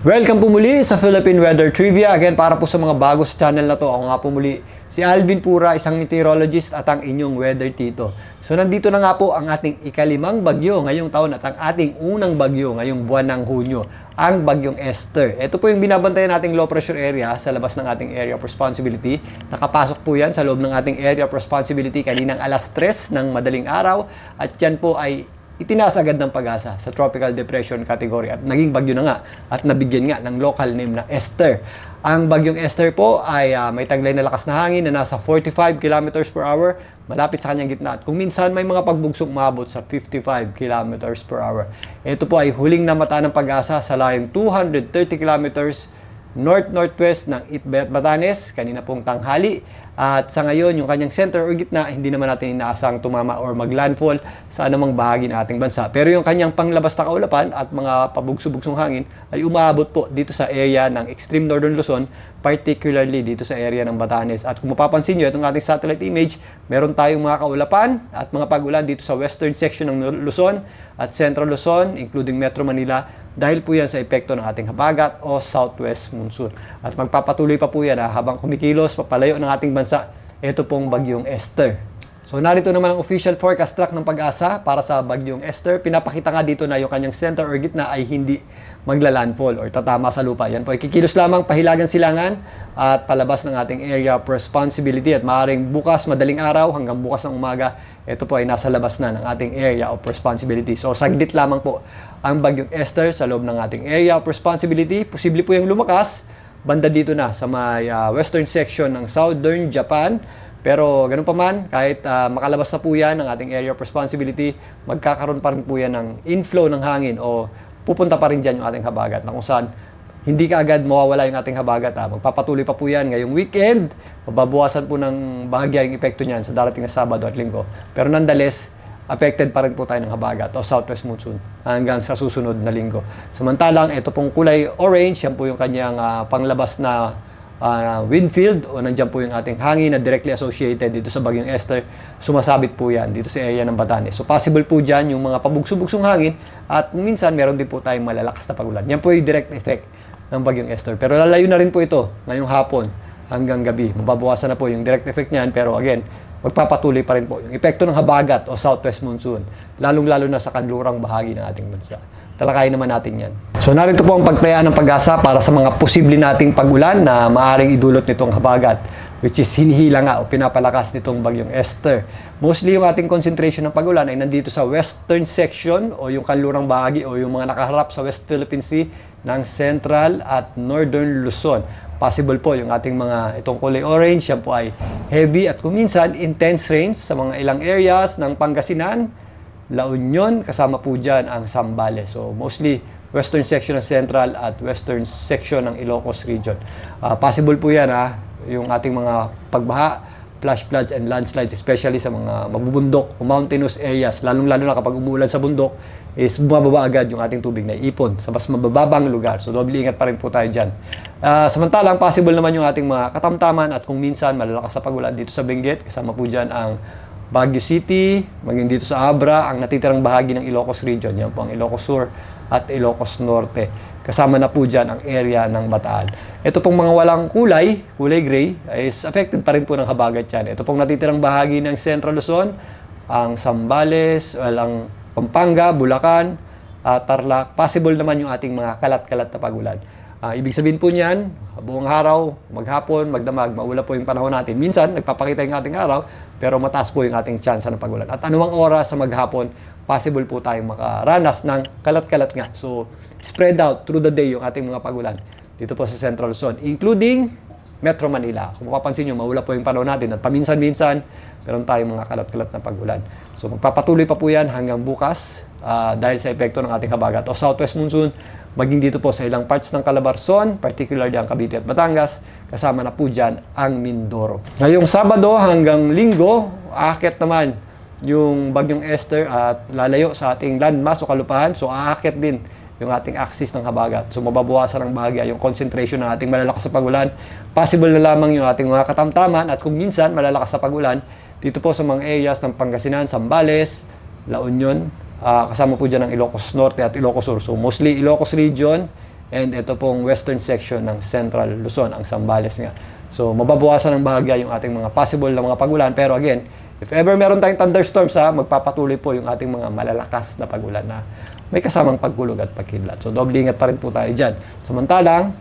Welcome po muli sa Philippine Weather Trivia. Again, para po sa mga bago sa channel na to, ako nga po muli si Alvin Pura, isang meteorologist at ang inyong weather tito. So nandito na nga po ang ating ikalimang bagyo ngayong taon at ang ating unang bagyo ngayong buwan ng Hunyo, ang bagyong Esther. Ito po yung binabantayan nating low pressure area sa labas ng ating area of responsibility. Nakapasok po yan sa loob ng ating area of responsibility kaninang alas 3 ng madaling araw at yan po ay itinaas agad ng Pag-asa sa Tropical Depression category at naging bagyo na nga at nabigyan nga ng local name na Esther. Ang bagyong Esther po ay may taglay na lakas na hangin na nasa 45 kilometers per hour malapit sa kanyang gitna at kung minsan may mga pagbugsok maabot sa 55 kilometers per hour. Ito po ay huling namata ng Pag-asa sa layong 230 kilometers north-northwest ng Itbayat, Batanes, kanina pong tanghali. At sa ngayon, yung kanyang center o gitna, hindi naman natin inaasang tumama or maglandfall sa anumang bahagi ng ating bansa. Pero yung kanyang panglabas na kaulapan at mga pabugso-bugsong hangin ay umaabot po dito sa area ng extreme northern Luzon, particularly dito sa area ng Batanes. At kung mapapansin nyo, itong ating satellite image, meron tayong mga kaulapan at mga pag-ulan dito sa western section ng Luzon at central Luzon, including Metro Manila, dahil po yan sa epekto ng ating habagat o southwest monsoon. At magpapatuloy pa po yan habang kumikilos, papalayo ng ating bansa, ito pong bagyong Esther. So narito naman ang official forecast track ng Pag-asa para sa bagyong Esther. Pinapakita nga dito na yung kanyang center or gitna ay hindi magla-landfall or tatama sa lupa. Yan po ay kikilos lamang pahilagan silangan at palabas ng ating area of responsibility at maaaring bukas madaling araw hanggang bukas ng umaga, ito po ay nasa labas na ng ating area of responsibility. So saglit lamang po ang bagyong Esther sa loob ng ating area of responsibility. Posible po yung lumakas banda dito na sa may western section ng southern Japan. Pero ganun pa man, kahit makalabas na po yan ng ating area of responsibility, magkakaroon pa rin po yan ng inflow ng hangin o pupunta pa rin dyan yung ating habagat na kung saan hindi ka agad mawawala yung ating habagat. Magpapatuloy pa po yan ngayong weekend, mababawasan po ng bahagya yung epekto niyan sa darating na Sabado at Linggo. Pero nonetheless, affected pa rin po tayo ng habagat o southwest monsoon hanggang sa susunod na linggo. Samantalang, ito pong kulay orange, yan po yung kanyang panglabas na wind field o nandyan po yung ating hangin na directly associated dito sa bagyong Esther. Sumasabit po yan dito sa area ng Batanes. So possible po dyan yung mga pabugso-bugsong hangin at kung minsan meron din po tayong malalakas na pag-ulan. Yan po yung direct effect ng bagyong Esther. Pero lalayo na rin po ito ngayong hapon hanggang gabi. Mababawasan na po yung direct effect niyan pero again, magpapatuloy pa rin po yung epekto ng habagat o southwest monsoon, lalong-lalo na sa kanlurang bahagi ng ating bansa. Talakayin naman natin yan. So narito po ang pagtayaan ng Pag-asa para sa mga posible nating pag-ulan na maaring idulot nitong habagat, which is hinihila nga o pinapalakas nitong bagyong Esther. Mostly yung ating concentration ng pag-ulan ay nandito sa western section o yung kanlurang bahagi o yung mga nakaharap sa West Philippine Sea ng central at northern Luzon. Possible po yung ating mga itong kulay orange, yan po ay heavy at kuminsan intense rains sa mga ilang areas ng Pangasinan, La Union, kasama po dyan ang Zambales. So mostly western section ng Central at western section ng Ilocos region. Possible po yan yung ating mga pagbaha, flash floods and landslides, especially sa mga mabubundok o mountainous areas. Lalong-lalo na kapag umuulan sa bundok, is bumababa agad yung ating tubig na ipon sa mas mabababang lugar. So doble ingat pa rin po tayo dyan. Samantalang possible naman yung ating mga katamtaman at kung minsan malalakas sa pag-ulan dito sa Benguet, kasama po dyan ang Baguio City, maging dito sa Abra, ang natitirang bahagi ng Ilocos region. Yan po ang Ilocos Sur at Ilocos Norte. Kasama na po dyan ang area ng Bataan. Ito pong mga walang kulay gray, is affected pa rin po ng habagat yan. Ito pong natitirang bahagi ng Central Luzon, ang Zambales, ang Pampanga, Bulacan, Tarlac. Possible naman yung ating mga kalat-kalat na pag-ulan. Ibig sabihin po niyan, buong araw, maghapon, magdamag, maula po yung panahon natin. Minsan, nagpapakita yung ating araw, pero mataas po yung ating tsansa ng pag-ulan. At anumang oras sa maghapon, possible po tayong makaranas ng kalat-kalat nga. So, spread out through the day yung ating mga pag-ulan dito po sa Central Luzon, including Metro Manila. Kung mapapansin nyo, maula po yung panahon natin at paminsan-minsan, meron tayong mga kalat-kalat na pag-ulan. So, magpapatuloy pa po yan hanggang bukas dahil sa epekto ng ating habagat o southwest monsoon, maging dito po sa ilang parts ng Calabarzon, particularly ang Cavite at Batangas, kasama na po dyan ang Mindoro. Ngayong Sabado hanggang Linggo, aakyat naman yung bagyong Esther at lalayo sa ating landmass o kalupahan. So aakyat din yung ating axis ng habagat. So mababawasan ng bahagya yung concentration ng ating malalakas sa pag-ulan. Possible na lamang yung ating mga katamtaman at kung minsan malalakas sa pag-ulan dito po sa mga areas ng Pangasinan, Zambales, La Union, kasama po dyan ang Ilocos Norte at Ilocos Sur. So mostly Ilocos region and ito pong western section ng Central Luzon, ang Zambales nga. So, mababawasan ng bahagya yung ating mga possible na mga pagulan. Pero again, if ever meron tayong thunderstorms, magpapatuloy po yung ating mga malalakas na pagulan na may kasamang pagkulog at pagkidlat. So, doble ingat pa rin po tayo dyan. Samantalang,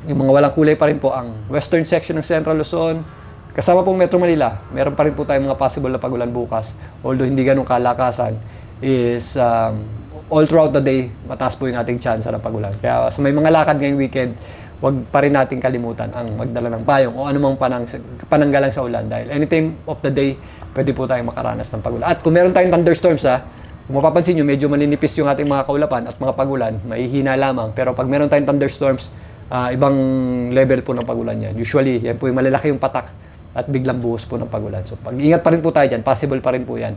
yung mga walang kulay pa rin po ang western section ng Central Luzon, kasama pong Metro Manila, meron pa rin po tayong mga possible na pagulan bukas. Although hindi ganun kalakasan, is all throughout the day, mataas po yung ating chance na pagulan. Kaya sa may mga lakad ngayong weekend, wag pa rin natin kalimutan ang magdala ng payong o anumang pananggalang sa ulan dahil any time of the day, pwede po tayong makaranas ng pagulan. At kung meron tayong thunderstorms, kung mapapansin nyo, medyo maninipis yung ating mga kaulapan at mga pagulan, mahihina lamang. Pero pag meron tayong thunderstorms, ibang level po ng pagulan yan. Usually, yan po yung malalaki yung patak at biglang buhos po ng pagulan. So, pag-ingat pa rin po tayo dyan, possible pa rin po yan.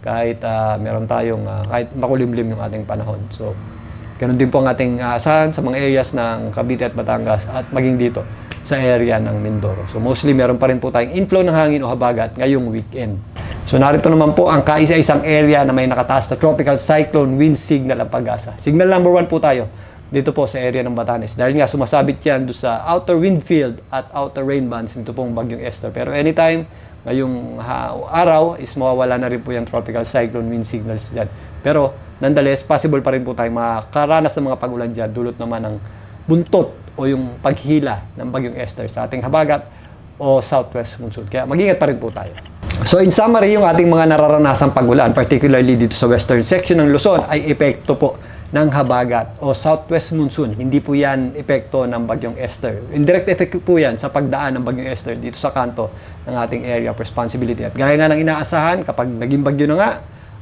Kahit meron tayong, kahit makulimlim yung ating panahon. So, ganun din po ang ating asahan sa mga areas ng Cavite at Batangas at maging dito sa area ng Mindoro. So mostly meron pa rin po tayong inflow ng hangin o habagat ngayong weekend. So narito naman po ang kaisa-isang area na may nakataas na tropical cyclone wind signal ang Pag-asa. Signal number 1 po tayo dito po sa area ng Batanes. Dahil nga sumasabit yan doon sa outer wind field at outer rain bands nito pong bagyong Esther. Pero anytime ngayong araw is mawawala na rin po yung tropical cyclone wind signals dyan. Pero nonetheless, possible pa rin po tayong makaranas ng mga pagulan dyan dulot naman ng buntot o yung paghila ng bagyong Esther sa ating habagat o southwest monsoon. Kaya mag-ingat pa rin po tayo. So in summary, yung ating mga nararanasang pagulan, particularly dito sa western section ng Luzon, ay epekto po ng habagat o southwest monsoon. Hindi po yan epekto ng bagyong Esther. Indirect effect po yan sa pagdaan ng bagyong Esther dito sa kanto ng ating area of responsibility. At gaya nga ng inaasahan, kapag naging bagyo na nga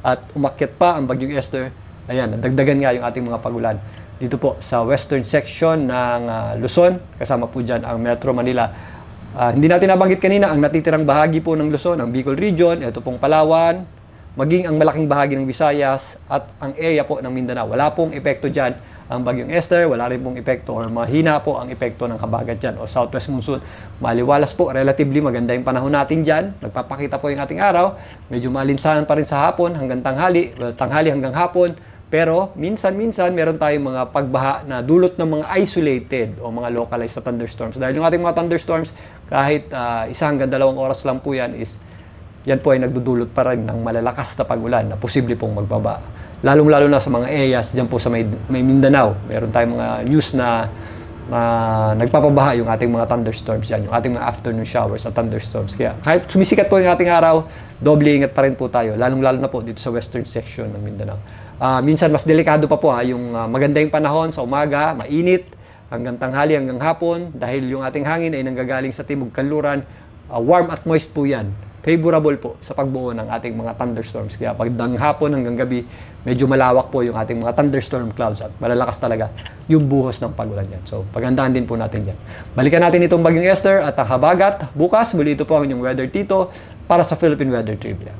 at umakyat pa ang bagyong Esther, ayan, nadagdagan nga yung ating mga pagulan dito po sa western section ng Luzon. Kasama po dyan ang Metro Manila. Hindi natin nabanggit kanina ang natitirang bahagi po ng Luzon, ang Bicol Region, ito pong Palawan, maging ang malaking bahagi ng Visayas at ang area po ng Mindanao. Wala pong epekto dyan ang bagyong Esther, wala rin pong epekto or mahina po ang epekto ng habagat dyan o southwest monsoon. Maliwalas po, relatively maganda yung panahon natin dyan. Nagpapakita po yung ating araw. Medyo malinsahan pa rin sa hapon hanggang tanghali, tanghali hanggang hapon. Pero minsan-minsan meron tayong mga pagbaha na dulot ng mga isolated o mga localized na thunderstorms. Dahil yung ating mga thunderstorms, kahit 1 hanggang 2 oras lang po yan is yan po ay nagdudulot pa rin ng malalakas na pagulan na posible pong magbaba. Lalong-lalo na sa mga areas dyan po sa may Mindanao. Meron tayong mga news na nagpapabaha yung ating mga thunderstorms yan, yung ating mga afternoon showers at thunderstorms. Kaya kahit sumisikat po yung ating araw, doble ingat pa rin po tayo, lalong-lalo na po dito sa western section ng Mindanao. Minsan mas delikado pa po yung maganda yung panahon sa umaga, mainit, hanggang tanghali, hanggang hapon, dahil yung ating hangin ay nanggagaling sa timog kanluran, warm at moist po yan. Favorable po sa pagbuo ng ating mga thunderstorms. Kaya pagdang hapon hanggang gabi, medyo malawak po yung ating mga thunderstorm clouds at malalakas talaga yung buhos ng pagulan yan. So, paghandaan din po natin dyan. Balikan natin itong bagyong Esther at ang habagat. Bukas, muli ito po ang inyong Weather Tito para sa Philippine Weather Trivia.